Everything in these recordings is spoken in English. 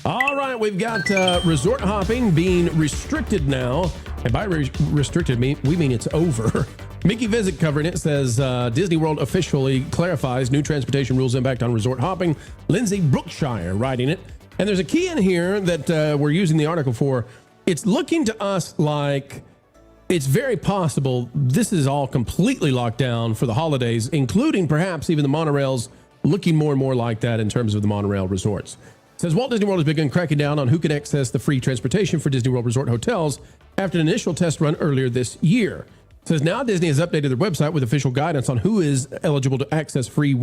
All right, we've got resort hopping being restricted now. And by restricted, we mean it's over. Mickey Visit covering it says Disney World officially clarifies new transportation rules impact on resort hopping. Lindsay Brookshire writing it. And there's a key in here that we're using the article for. It's looking to us like it's very possible this is all completely locked down for the holidays, including perhaps even the monorails looking more and more like that in terms of the monorail resorts. It says Walt Disney World has begun cracking down on who can access the free transportation for Disney World resort hotels after an initial test run earlier this year. It says now Disney has updated their website with official guidance on who is eligible to access free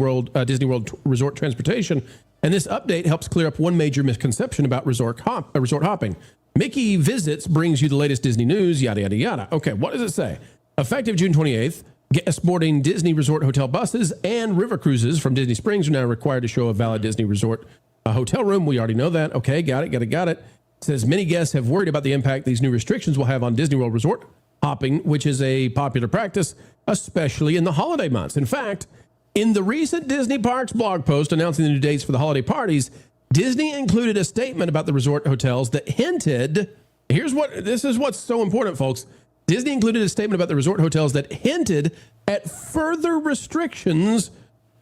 Disney World resort transportation. And this update helps clear up one major misconception about resort hopping. Mickey Visits brings you the latest Disney news, yada, yada, yada. Okay, what does it say? Effective June 28th, guests boarding Disney Resort hotel buses and river cruises from Disney Springs are now required to show a valid Disney Resort hotel room. We already know that. Okay, got it. It says many guests have worried about the impact these new restrictions will have on Disney World Resort hopping, which is a popular practice, especially in the holiday months. In fact, in the recent Disney Parks blog post announcing the new dates for the holiday parties, Disney included a statement about the resort hotels that hinted, this is what's so important, folks. Disney included a statement about the resort hotels that hinted at further restrictions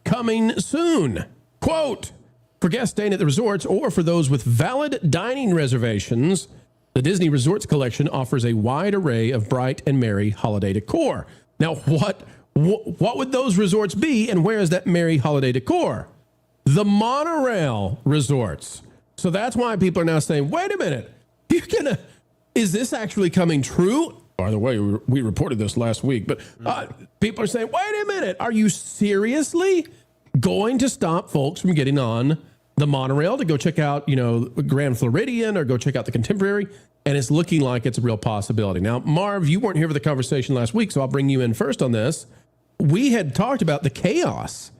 coming soon. Quote, for guests staying at the resorts or for those with valid dining reservations, the Disney Resorts collection offers a wide array of bright and merry holiday decor. Now, what would those resorts be, and where is that merry holiday decor? The monorail resorts. So that's why people are now saying, wait a minute, is this actually coming true? By the way, we reported this last week, but people are saying, wait a minute, are you seriously going to stop folks from getting on the monorail to go check out, Grand Floridian or go check out the Contemporary? And it's looking like it's a real possibility. Now, Marv, you weren't here for the conversation last week, so I'll bring you in first on this. We had talked about the chaos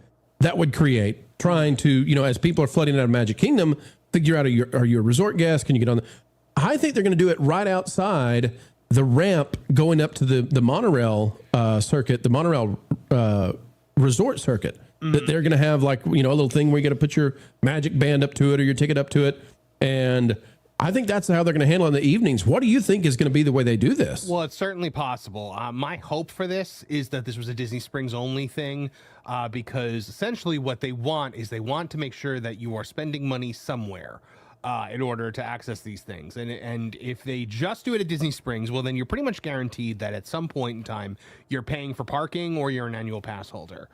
that would create trying to, as people are flooding out of Magic Kingdom, figure out, are you a resort guest? Can you get on I think they're going to do it right outside the ramp going up to the monorail circuit, the monorail resort circuit. That they're going to have a little thing where you got to put your magic band up to it or your ticket up to it. And I think that's how they're going to handle it in the evenings. What do you think is going to be the way they do this? Well, it's certainly possible. My hope for this is that this was a Disney Springs only thing, because essentially what they want is they want to make sure that you are spending money somewhere in order to access these things. And if they just do it at Disney Springs, well, then you're pretty much guaranteed that at some point in time, you're paying for parking or you're an annual pass holder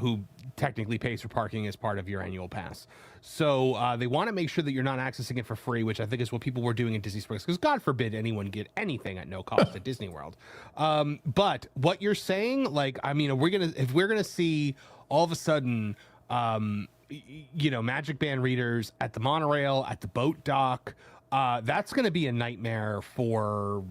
who technically pays for parking as part of your annual pass. So they want to make sure that you're not accessing it for free, which I think is what people were doing at Disney Springs, because God forbid anyone get anything at no cost at Disney World. But what you're saying, if we're gonna see all of a sudden, Magic Band readers at the monorail, at the boat dock, that's going to be a nightmare for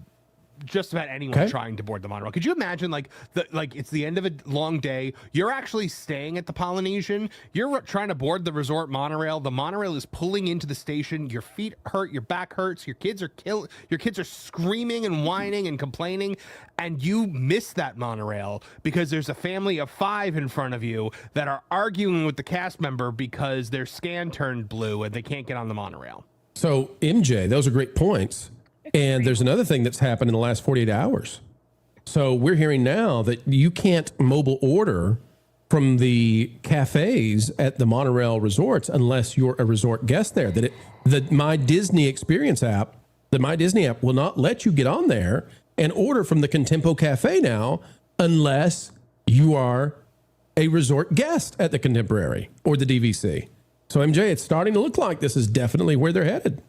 just about anyone trying to board the monorail. Could you imagine it's the end of a long day, you're actually staying at the Polynesian, you're trying to board the resort monorail, the monorail is pulling into the station, your feet hurt, your back hurts, your kids are screaming and whining and complaining, and you miss that monorail because there's a family of 5 in front of you that are arguing with the cast member because their scan turned blue and they can't get on the monorail. So MJ, those are great points. And there's another thing that's happened in the last 48 hours. So we're hearing now that you can't mobile order from the cafes at the monorail resorts unless you're a resort guest there. The My Disney Experience app, the My Disney app will not let you get on there and order from the Contempo Cafe now unless you are a resort guest at the Contemporary or the DVC. So MJ, it's starting to look like this is definitely where they're headed.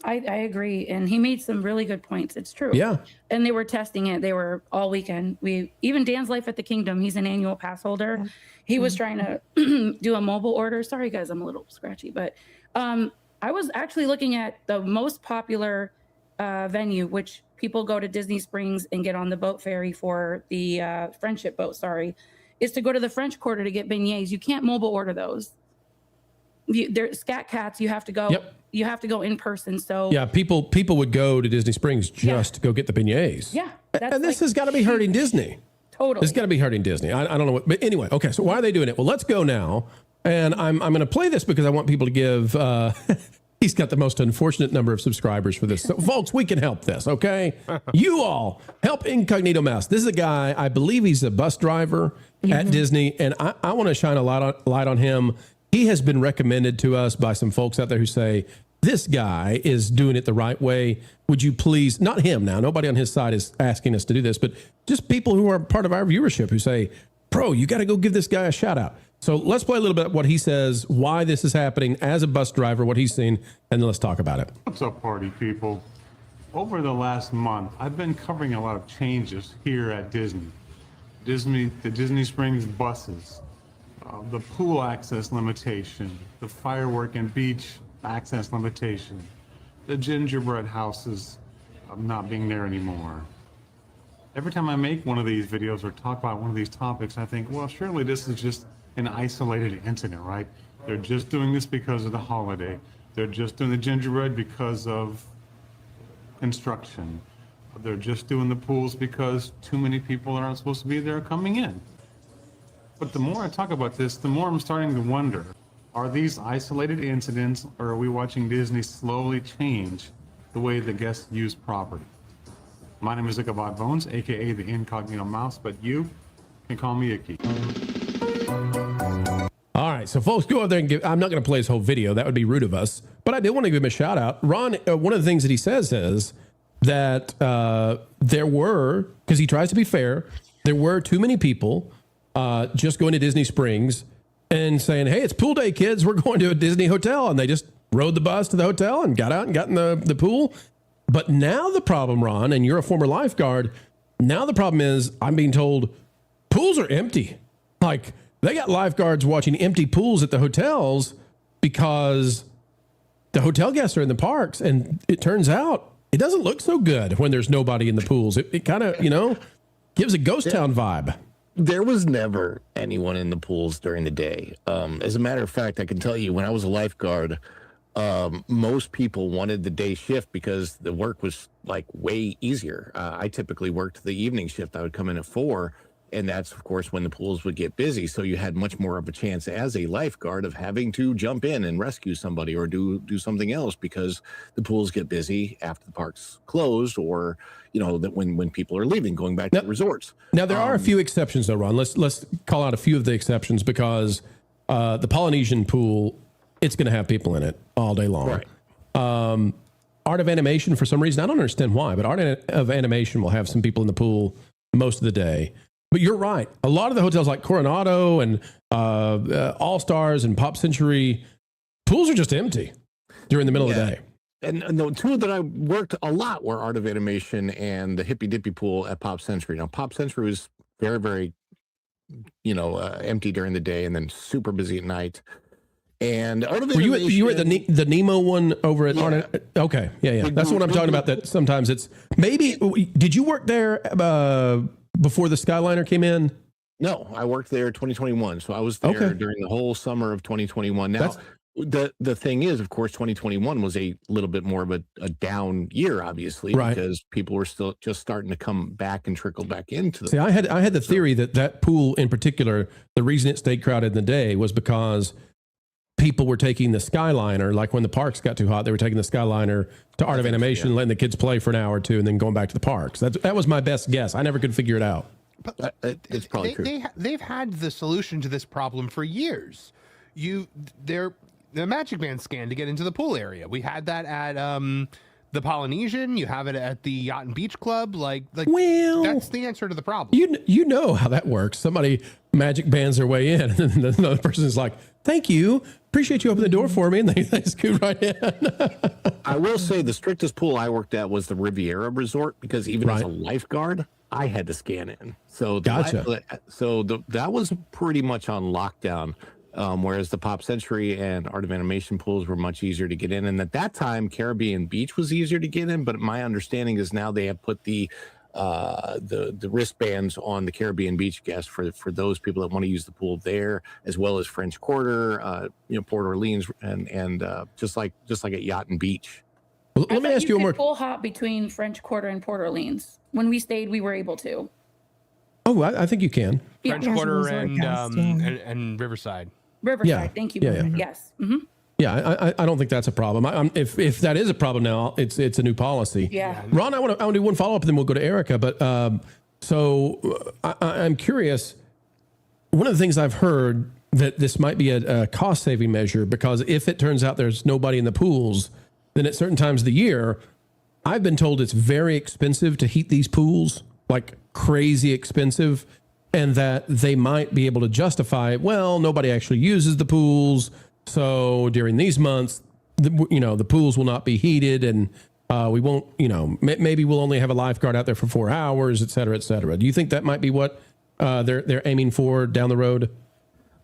I agree. And he made some really good points. It's true. Yeah. And they were testing it. They were all weekend. Even Dan's Life at the Kingdom, he's an annual pass holder. He was trying to do a mobile order. Sorry, guys, I'm a little scratchy. But I was actually looking at the most popular venue, which people go to Disney Springs and get on the boat ferry for the Friendship boat, is to go to the French Quarter to get beignets. You can't mobile order those. They're Scat Cats. You have to go. Yep. You have to go in person. So yeah, people would go to Disney Springs just to go get the beignets. Yeah, and this has got to be hurting Disney. Totally, it's got to be hurting Disney. I don't know what, but anyway, okay. So why are they doing it? Well, let's go now, and I'm going to play this because I want people to give He's got the most unfortunate number of subscribers for this. So, folks, we can help this, okay? You all help Incognito Mouse. This is a guy, I believe he's a bus driver at Disney, and I want to shine a light on him. He has been recommended to us by some folks out there who say, this guy is doing it the right way. Would you please, not him now, nobody on his side is asking us to do this, but just people who are part of our viewership who say, bro, you got to go give this guy a shout out. So let's play a little bit what he says, why this is happening as a bus driver, what he's seen, and then let's talk about it. What's up, party people? Over the last month, I've been covering a lot of changes here at Disney. The Disney Springs buses, the pool access limitation, the firework and beach access limitation, the gingerbread houses not being there anymore. Every time I make one of these videos or talk about one of these topics, I think, well, surely this is just an isolated incident, right? They're just doing this because of the holiday. They're just doing the gingerbread because of construction. They're just doing the pools because too many people that aren't supposed to be there are coming in. But the more I talk about this, the more I'm starting to wonder, are these isolated incidents, or are we watching Disney slowly change the way the guests use property? My name is Ichabod Bones, aka the Incognito Mouse, but you can call me Icky. All right, so folks, go out there and I'm not going to play his whole video. That would be rude of us. But I did want to give him a shout out. Ron, one of the things that he says is that there were, because he tries to be fair, there were too many people just going to Disney Springs and saying, hey, it's pool day, kids. We're going to a Disney hotel. And they just rode the bus to the hotel and got out and got in the pool. But now the problem, Ron, and you're a former lifeguard, now the problem is I'm being told pools are empty. Like, they got lifeguards watching empty pools at the hotels because the hotel guests are in the parks. And it turns out it doesn't look so good when there's nobody in the pools. It kind of, gives a ghost town vibe. There was never anyone in the pools during the day. As a matter of fact, I can tell you when I was a lifeguard, most people wanted the day shift because the work was like way easier. I typically worked the evening shift. I would come in at 4, and that's of course when the pools would get busy. So you had much more of a chance as a lifeguard of having to jump in and rescue somebody or do something else because the pools get busy after the parks closed, or that when people are leaving, going back to the resorts. Now there are a few exceptions though, Ron. Let's call out a few of the exceptions because the Polynesian pool, it's going to have people in it all day long. Right. Art of Animation, for some reason, I don't understand why, but Art of Animation will have some people in the pool most of the day. But you're right. A lot of the hotels like Coronado and All Stars and Pop Century, pools are just empty during the middle of the day. And the two that I worked a lot were Art of Animation and the Hippy Dippy pool at Pop Century. Now, Pop Century was very, very, empty during the day and then super busy at night. And Art of Animation, you were at the Nemo one over at Art? Okay, yeah. That's what I'm talking about. That sometimes it's maybe. Did you work there before the Skyliner came in? No, I worked there 2021, so I was there during the whole summer of 2021. Now, the thing is, of course, 2021 was a little bit more of a down year, obviously, because people were still just starting to come back and trickle back into the. See, I had the theory that pool in particular, the reason it stayed crowded in the day was because people were taking the Skyliner, like when the parks got too hot, they were taking the Skyliner to Art of Animation, letting the kids play for an hour or two, and then going back to the parks. That was my best guess. I never could figure it out. But it's probably true. They've had the solution to this problem for years. The Magic Band scan to get into the pool area. We had that at the Polynesian. You have it at the Yacht and Beach Club. Well, that's the answer to the problem. You know how that works. Somebody magic bands their way in, and then another person is like, "Thank you, appreciate you opening the door for me," and they scoot right in. I will say the strictest pool I worked at was the Riviera Resort because even as a lifeguard, I had to scan in. So gotcha. That was pretty much on lockdown. Whereas the Pop Century and Art of Animation pools were much easier to get in. And at that time, Caribbean Beach was easier to get in. But my understanding is now they have put the wristbands on the Caribbean Beach guests for those people that want to use the pool there, as well as French Quarter, Port Orleans, and just like at Yacht and Beach. Well, let me ask you one more. Pool hop between French Quarter and Port Orleans. When we stayed, we were able to. Oh, I think you can. French Quarter and Riverside. Riverside. Yeah. Thank you. Yeah. Yes. Mm-hmm. Yeah, I don't think that's a problem. If that is a problem now, it's a new policy. Yeah. Ron, I want to do one follow up, and then we'll go to Erika. But I'm curious. One of the things I've heard that this might be a cost saving measure, because if it turns out there's nobody in the pools, then at certain times of the year, I've been told it's very expensive to heat these pools, like crazy expensive, and that they might be able to justify, well, nobody actually uses the pools. So during these months, the pools will not be heated, and we won't, maybe we'll only have a lifeguard out there for 4 hours, et cetera, et cetera. Do you think that might be what they're aiming for down the road?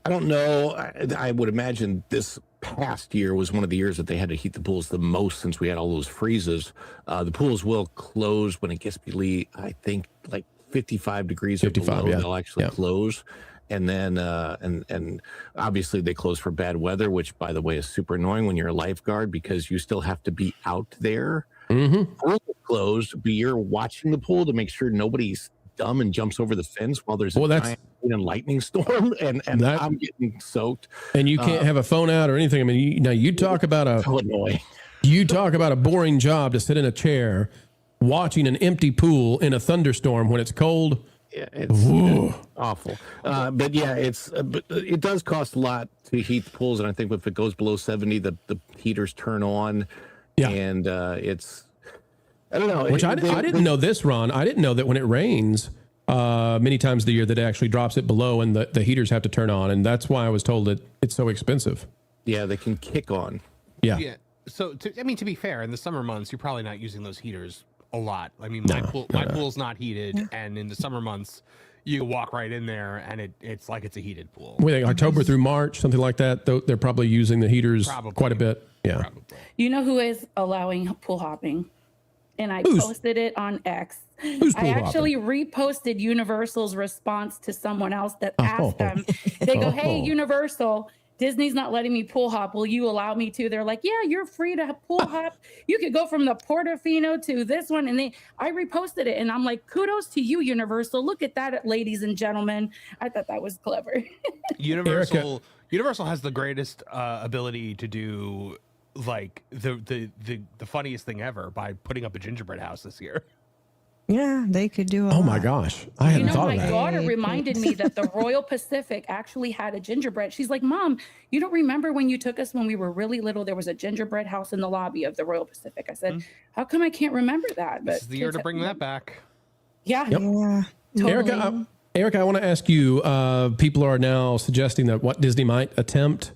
I don't know. I would imagine this past year was one of the years that they had to heat the pools the most, since we had all those freezes. The pools will close when it gets below, I think, like 55 degrees 55, or below. yeah. They'll actually close. And then, and obviously they close for bad weather, which, by the way, is super annoying when you're a lifeguard, because you still have to be out there. Mm-hmm. Pool is closed, but you're watching the pool to make sure nobody's dumb and jumps over the fence while there's a giant lightning storm, and I'm getting soaked. And you can't have a phone out or anything. I mean, you talk about a boring job to sit in a chair watching an empty pool in a thunderstorm when it's cold. Yeah, it's awful. But yeah, but it does cost a lot to heat the pools, and I think if it goes below 70, the heaters turn on. Yeah, and it's, I don't know. Which I didn't know this, Ron. I didn't know that when it rains many times of the year, that it actually drops it below, and the heaters have to turn on, and that's why I was told that it's so expensive. Yeah, they can kick on. Yeah. Yeah. So to be fair, in the summer months, you're probably not using those heaters a lot. I mean, my pool's not heated, and in the summer months, you walk right in there, and it's like it's a heated pool. October through March, something like that. They're probably using the heaters quite a bit. Yeah. Probably. You know who is allowing pool hopping? And I posted it on X. I actually reposted Universal's response to someone else that asked them. They go, "Hey, Universal, Disney's not letting me pool hop. Will you allow me to?" They're like, "Yeah, you're free to pool hop. You could go from the Portofino to this one." And I reposted it, and I'm like, "Kudos to you, Universal. Look at that, ladies and gentlemen." I thought that was clever. Universal has the greatest ability to do like the funniest thing ever by putting up a gingerbread house this year. Yeah, they could do a Oh lot. my gosh. I hadn't thought of that. My daughter reminded me that the Royal Pacific actually had a gingerbread. She's like, "Mom, you don't remember when you took us when we were really little, there was a gingerbread house in the lobby of the Royal Pacific?" I said, "How come I can't remember that?" But This is the year to bring that back. Yeah. Yep. Yeah. Totally. Erica, I want to ask you, people are now suggesting that what Disney might attempt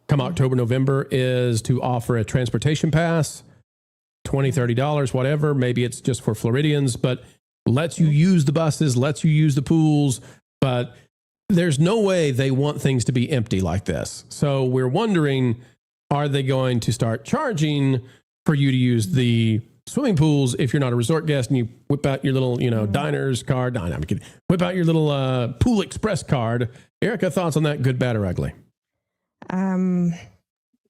come October, November is to offer a transportation pass, $20, $30, whatever. Maybe it's just for Floridians, but lets you use the buses, lets you use the pools. But there's no way they want things to be empty like this. So we're wondering, are they going to start charging for you to use the swimming pools if you're not a resort guest and you whip out your little, diner's card? No, I'm kidding. Whip out your little Pool Express card. Erica, thoughts on that, good, bad, or ugly?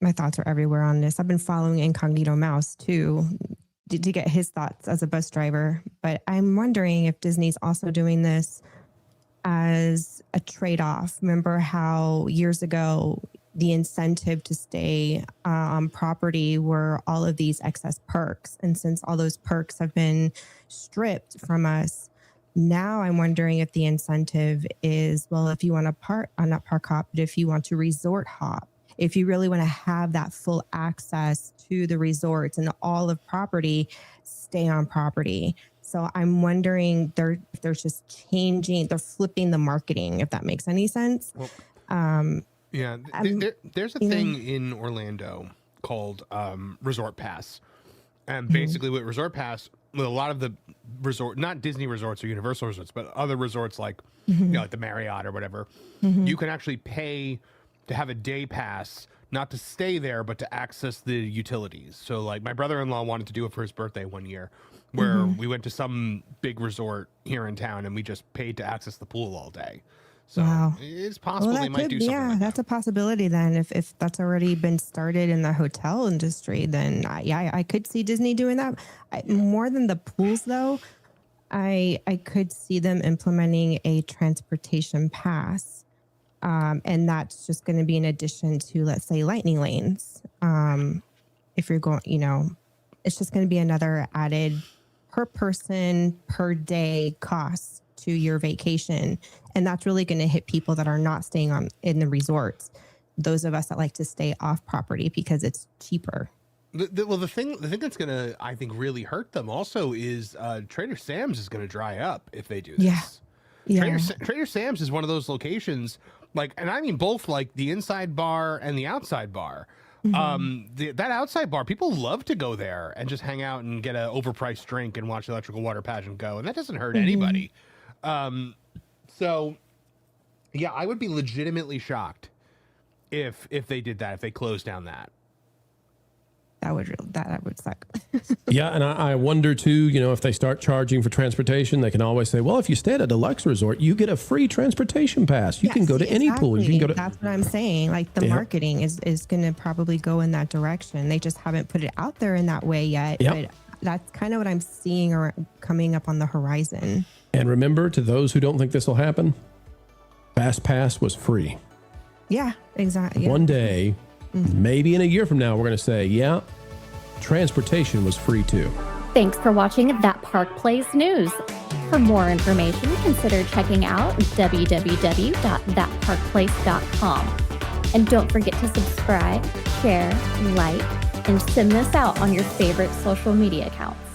My thoughts are everywhere on this. I've been following Incognito Mouse too, to get his thoughts as a bus driver. But I'm wondering if Disney's also doing this as a trade-off. Remember how years ago the incentive to stay on property were all of these excess perks, and since all those perks have been stripped from us, now I'm wondering if the incentive is, well, if you want to not park hop, but if you want to resort hop, if you really want to have that full access to the resorts and all of property, stay on property. So I'm wondering if they're just changing, they're flipping the marketing, if that makes any sense. Well, there's a thing in Orlando called Resort Pass. And basically with Resort Pass, with a lot of the not Disney resorts or Universal resorts, but other resorts like, like the Marriott or whatever, you can actually pay to have a day pass, not to stay there, but to access the utilities. So like my brother-in-law wanted to do it for his birthday one year, where we went to some big resort here in town and we just paid to access the pool all day. So it's possible they might do something like that's that. a possibility then. If that's already been started in the hotel industry, then I could see Disney doing that. More than the pools though, I could see them implementing a transportation pass And that's just going to be in addition to, let's say, lightning lanes. If you're going, it's just going to be another added per person per day cost to your vacation. And that's really going to hit people that are not staying in the resorts. Those of us that like to stay off property because it's cheaper. The thing that's going to, I think, really hurt them also is Trader Sam's is going to dry up if they do this. Yeah. Trader Sam's is one of those locations, and I mean both like the inside bar and the outside bar. That outside bar, people love to go there and just hang out and get an overpriced drink and watch the electrical water pageant go, and that doesn't hurt anybody. So yeah, I would be legitimately shocked if they did that, if they closed down that. That would suck. Yeah, and I wonder too, if they start charging for transportation, they can always say, well, if you stay at a deluxe resort, you get a free transportation pass. You can go to any pool. You can go to. That's what I'm saying. Like the marketing is going to probably go in that direction. They just haven't put it out there in that way yet. Yep. But that's kind of what I'm seeing coming up on the horizon. And remember, to those who don't think this will happen, Fast Pass was free. Yeah, exactly. Yeah. One day, maybe in a year from now, we're going to say, yeah, transportation was free too. Thanks for watching That Park Plays News. For more information, consider checking out www.thatparkplace.com. And don't forget to subscribe, share, like, and send this out on your favorite social media accounts.